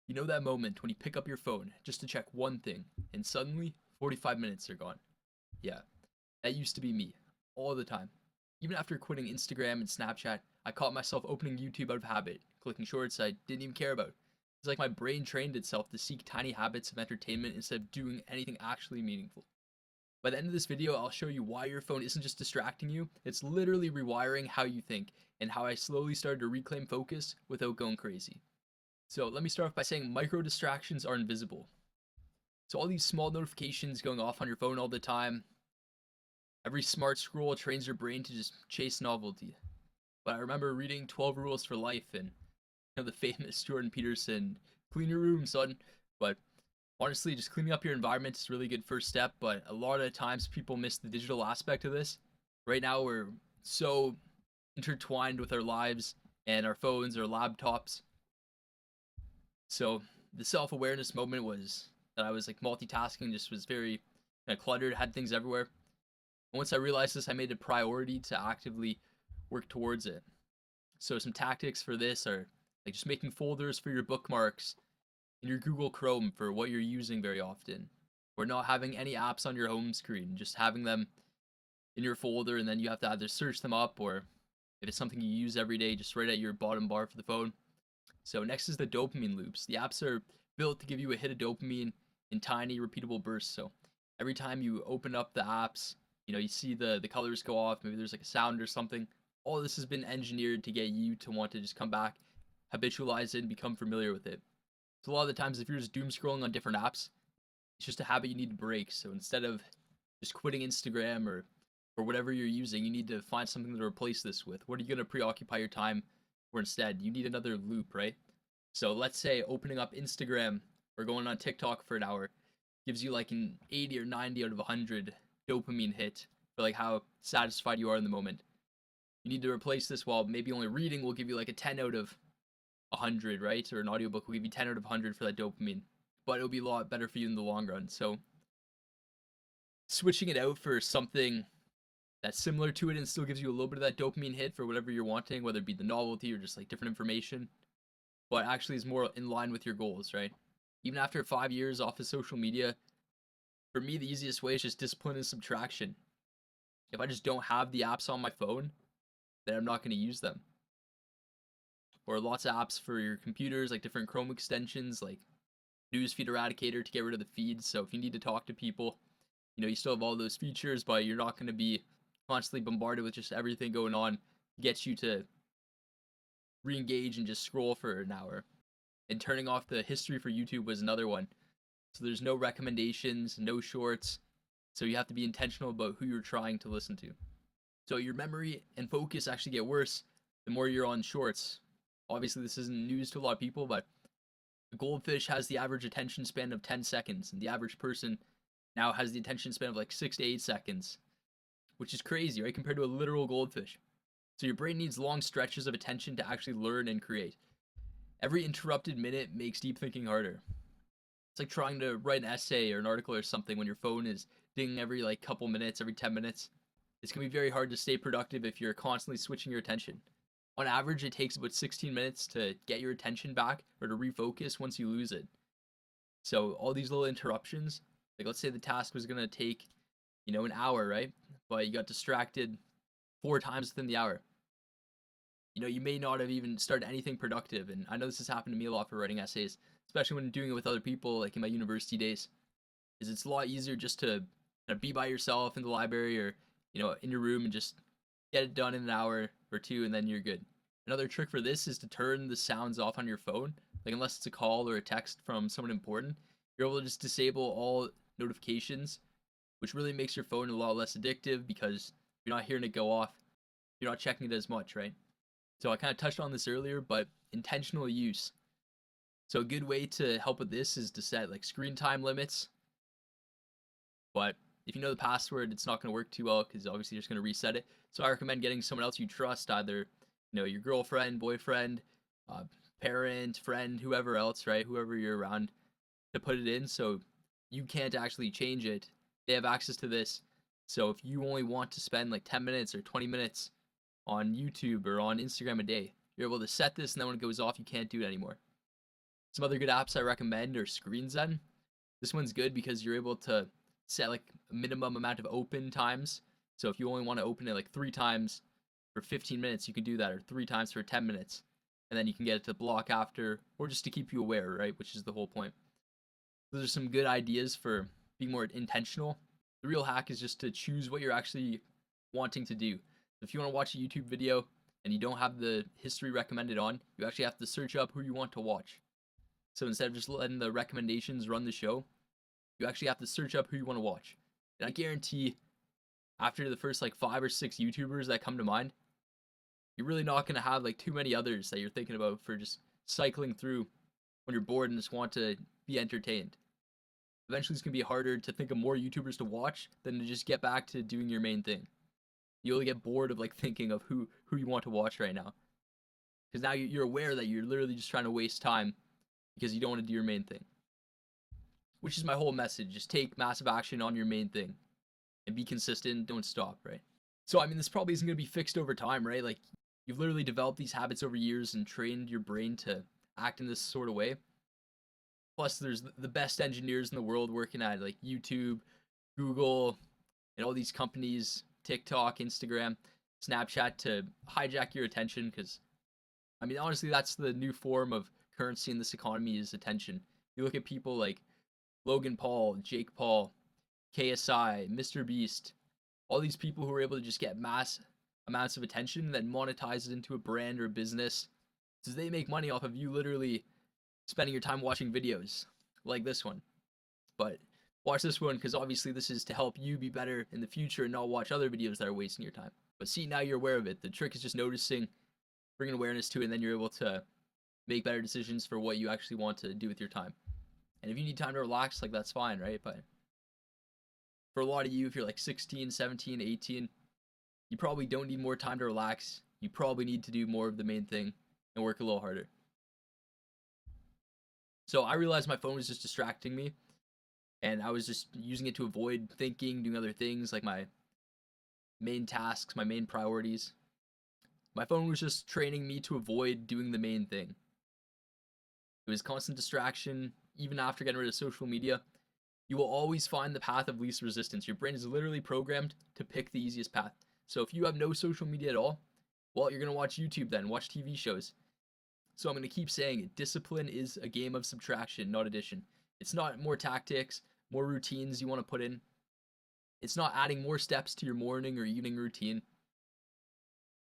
You know that moment when you pick up your phone just to check one thing, and suddenly 45 minutes are gone? Yeah, that used to be me, all the time. Even after quitting Instagram and Snapchat, I caught myself opening YouTube out of habit, clicking shorts I didn't even care about. It's like my brain trained itself to seek tiny habits of entertainment instead of doing anything actually meaningful. By the end of this video, I'll show you why your phone isn't just distracting you, it's literally rewiring how you think, and how I slowly started to reclaim focus without going crazy. So let me start off by saying micro distractions are invisible. So all these small notifications going off on your phone all the time, every smart scroll trains your brain to just chase novelty. But I remember reading 12 Rules for Life and the famous Jordan Peterson, clean your room, son. But honestly, just cleaning up your environment is a really good first step, but a lot of times people miss the digital aspect of this. Right now, we're so intertwined with our lives and our phones, our laptops. So the self-awareness moment was that I was like multitasking, just was very cluttered, had things everywhere. And once I realized this, I made it a priority to actively work towards it. So some tactics for this are like just making folders for your bookmarks in your Google Chrome for what you're using very often, or not having any apps on your home screen, just having them in your folder, and then you have to either search them up, or if it's something you use every day, just right at your bottom bar for the phone. So next is the dopamine loops. The apps are built to give you a hit of dopamine in tiny repeatable bursts. So every time you open up the apps, you see the colors go off, maybe there's like a sound or something. All this has been engineered to get you to want to just come back, habitualize it, and become familiar with it. So a lot of the times, if you're just doom scrolling on different apps, it's just a habit you need to break. So instead of just quitting Instagram or whatever you're using, you need to find something to replace this with. What are you going to preoccupy your time or instead? You need another loop, right? So let's say opening up Instagram or going on TikTok for an hour gives you like an 80 or 90 out of 100 dopamine hit for like how satisfied you are in the moment. You need to replace this while maybe only reading will give you like a 10 out of 100, right? Or an audiobook will give you 10 out of 100 for that dopamine. But it'll be a lot better for you in the long run. So switching it out for something that's similar to it and still gives you a little bit of that dopamine hit for whatever you're wanting, whether it be the novelty or just like different information, but actually is more in line with your goals, right? Even after 5 years off of social media, for me, the easiest way is just discipline and subtraction. If I just don't have the apps on my phone, then I'm not going to use them. Or lots of apps for your computers, like different Chrome extensions, like Newsfeed Eradicator to get rid of the feeds. So if you need to talk to people, you still have all those features, but you're not going to be constantly bombarded with just everything going on. Gets you to re-engage and just scroll for an hour. And turning off the history for YouTube was another one. So there's no recommendations, no shorts. So you have to be intentional about who you're trying to listen to. So your memory and focus actually get worse the more you're on shorts. Obviously, this isn't news to a lot of people, but a goldfish has the average attention span of 10 seconds, and the average person now has the attention span of like 6 to 8 seconds, which is crazy, right? Compared to a literal goldfish. So your brain needs long stretches of attention to actually learn and create. Every interrupted minute makes deep thinking harder. It's like trying to write an essay or an article or something when your phone is dinging every like couple minutes, every 10 minutes. It's going to be very hard to stay productive if you're constantly switching your attention. On average, it takes about 16 minutes to get your attention back or to refocus once you lose it. So all these little interruptions, like let's say the task was going to take, an hour, right? But you got distracted 4 times within the hour. You may not have even started anything productive. And I know this has happened to me a lot for writing essays, especially when doing it with other people, like in my university days, is it's a lot easier just to be by yourself in the library or, in your room and just get it done in an hour or two, and then you're good. Another trick for this is to turn the sounds off on your phone. Like unless it's a call or a text from someone important, you're able to just disable all notifications, which really makes your phone a lot less addictive because you're not hearing it go off. You're not checking it as much, right? So I kind of touched on this earlier, but intentional use. So a good way to help with this is to set like screen time limits. But if you know the password, it's not going to work too well because obviously you're just going to reset it. So I recommend getting someone else you trust, either your girlfriend, boyfriend, parent, friend, whoever else, right? Whoever you're around, to put it in so you can't actually change it. They have access to this. So if you only want to spend like 10 minutes or 20 minutes on YouTube or on Instagram a day, you're able to set this, and then when it goes off, you can't do it anymore. Some other good apps I recommend are Screen Zen. This one's good because you're able to set like a minimum amount of open times. So if you only want to open it like 3 times for 15 minutes, you can do that, or 3 times for 10 minutes. And then you can get it to block after, or just to keep you aware, right? Which is the whole point. Those are some good ideas for being more intentional. The real hack is just to choose what you're actually wanting to do. If you want to watch a YouTube video and you don't have the history recommended on, you actually have to search up who you want to watch. So instead of just letting the recommendations run the show, you actually have to search up who you want to watch. And I guarantee after the first like 5 or 6 YouTubers that come to mind, you're really not going to have like too many others that you're thinking about for just cycling through when you're bored and just want to be entertained. Eventually it's going to be harder to think of more YouTubers to watch than to just get back to doing your main thing. You'll get bored of like thinking of who you want to watch right now. Because now you're aware that you're literally just trying to waste time because you don't want to do your main thing. Which is my whole message. Just take massive action on your main thing. And be consistent, don't stop, right? So, I mean, this probably isn't going to be fixed over time, right? Like, you've literally developed these habits over years and trained your brain to act in this sort of way. Plus, there's the best engineers in the world working at, like, YouTube, Google, and all these companies, TikTok, Instagram, Snapchat, to hijack your attention, because, I mean, honestly, that's the new form of currency in this economy, is attention. You look at people like Logan Paul, Jake Paul, KSI, Mr. Beast, all these people who are able to just get mass amounts of attention and then monetize it into a brand or a business. So they make money off of you literally spending your time watching videos like this one. But watch this one because obviously this is to help you be better in the future and not watch other videos that are wasting your time. But see, now you're aware of it. The trick is just noticing, bringing awareness to it, and then you're able to make better decisions for what you actually want to do with your time. And if you need time to relax, like, that's fine, right? But for a lot of you, if you're like 16, 17, 18, you probably don't need more time to relax. You probably need to do more of the main thing and work a little harder. So I realized my phone was just distracting me, and I was just using it to avoid thinking, doing other things, like my main tasks, my main priorities. My phone was just training me to avoid doing the main thing. It was constant distraction. Even after getting rid of social media, you will always find the path of least resistance. Your brain is literally programmed to pick the easiest path. So if you have no social media at all, well, you're going to watch YouTube then, watch TV shows. So I'm going to keep saying it. Discipline is a game of subtraction, not addition. It's not more tactics, more routines you want to put in. It's not adding more steps to your morning or evening routine.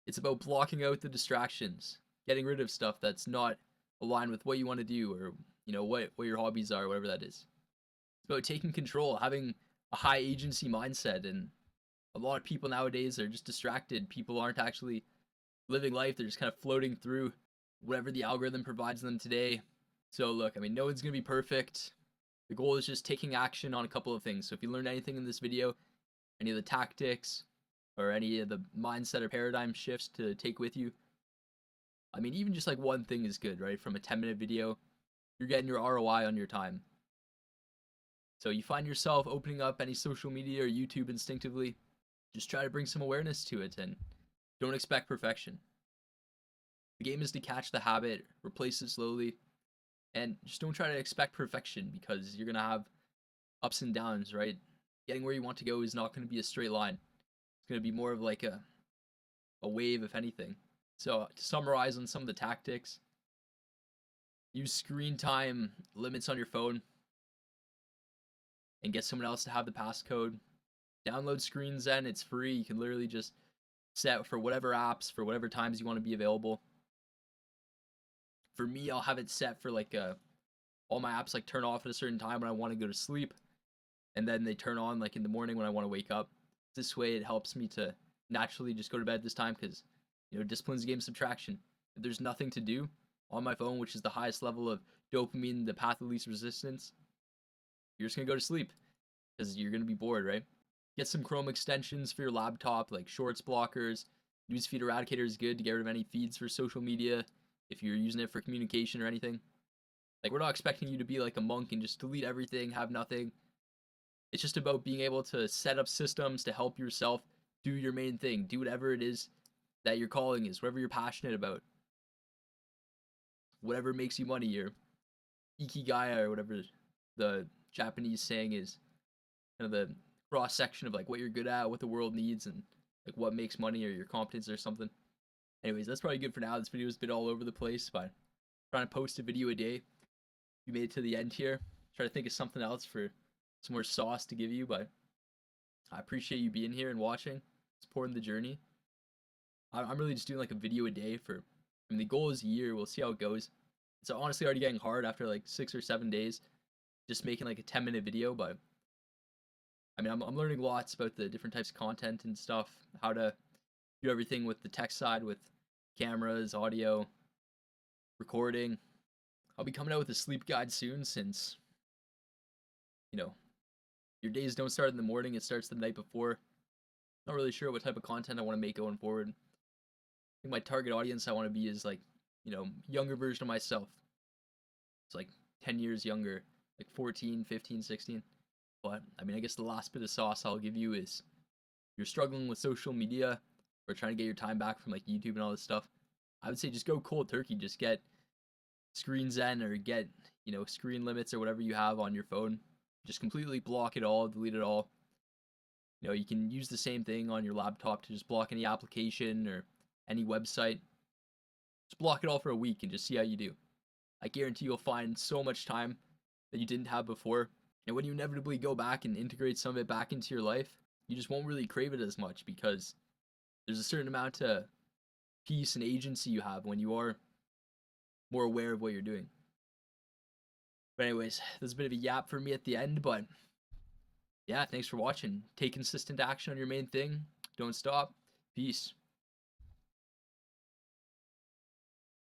It's about blocking out the distractions, getting rid of stuff that's not aligned with what you want to do, or what your hobbies are, whatever that is. It's about taking control, having a high agency mindset, and a lot of people nowadays are just distracted. People aren't actually living life. They're just kind of floating through whatever the algorithm provides them today. So look, I mean, no one's going to be perfect. The goal is just taking action on a couple of things. So if you learned anything in this video, any of the tactics or any of the mindset or paradigm shifts to take with you, I mean, even just like one thing is good, right? From a 10-minute video, you're getting your ROI on your time. So you find yourself opening up any social media or YouTube instinctively, just try to bring some awareness to it and don't expect perfection. The game is to catch the habit, replace it slowly, and just don't try to expect perfection, because you're going to have ups and downs, right? Getting where you want to go is not going to be a straight line. It's going to be more of like a wave, if anything. So to summarize on some of the tactics, use screen time limits on your phone and get someone else to have the passcode. Download Screen Zen, it's free. You can literally just set for whatever apps, for whatever times you want to be available. For me, I'll have it set for like all my apps like turn off at a certain time when I want to go to sleep, and then they turn on like in the morning when I want to wake up. This way it helps me to naturally just go to bed this time, because discipline's a game of subtraction. If there's nothing to do on my phone, which is the highest level of dopamine, the path of least resistance, you're just gonna go to sleep because you're gonna be bored, right? Get some Chrome extensions for your laptop, like shorts blockers. Newsfeed Eradicator is good to get rid of any feeds for social media if you're using it for communication or anything. Like, we're not expecting you to be like a monk and just delete everything, have nothing. It's just about being able to set up systems to help yourself do your main thing. Do whatever it is that your calling is, whatever you're passionate about. Whatever makes you money, ikigai or whatever the Japanese saying is, kind of the cross section of like what you're good at, what the world needs, and like what makes money or your competence or something. Anyways, that's probably good for now. This video's been all over the place, but I'm trying to post a video a day. You made it to the end here. Try to think of something else for some more sauce to give you, but I appreciate you being here and watching, supporting the journey. I'm really just doing like a video a day for, I mean, the goal is a year. We'll see how it goes. It's honestly already getting hard after like 6 or 7 days, just making like a 10-minute video, but I mean, I'm learning lots about the different types of content and stuff, how to do everything with the tech side, with cameras, audio, recording. I'll be coming out with a sleep guide soon since, you know, your days don't start in the morning, it starts the night before. Not really sure what type of content I want to make going forward. I think my target audience I want to be is like, younger version of myself. It's like 10 years younger, like 14, 15, 16. But I mean, I guess the last bit of sauce I'll give you is you're struggling with social media or trying to get your time back from like YouTube and all this stuff. I would say just go cold turkey. Just get screen zen or get, screen limits or whatever you have on your phone. Just completely block it all, delete it all. You can use the same thing on your laptop to just block any application or any website. Just block it all for a week and just see how you do. I guarantee you'll find so much time that you didn't have before. And when you inevitably go back and integrate some of it back into your life, you just won't really crave it as much because there's a certain amount of peace and agency you have when you are more aware of what you're doing. But anyways, there's a bit of a yap for me at the end, but yeah, thanks for watching. Take consistent action on your main thing. Don't stop. Peace.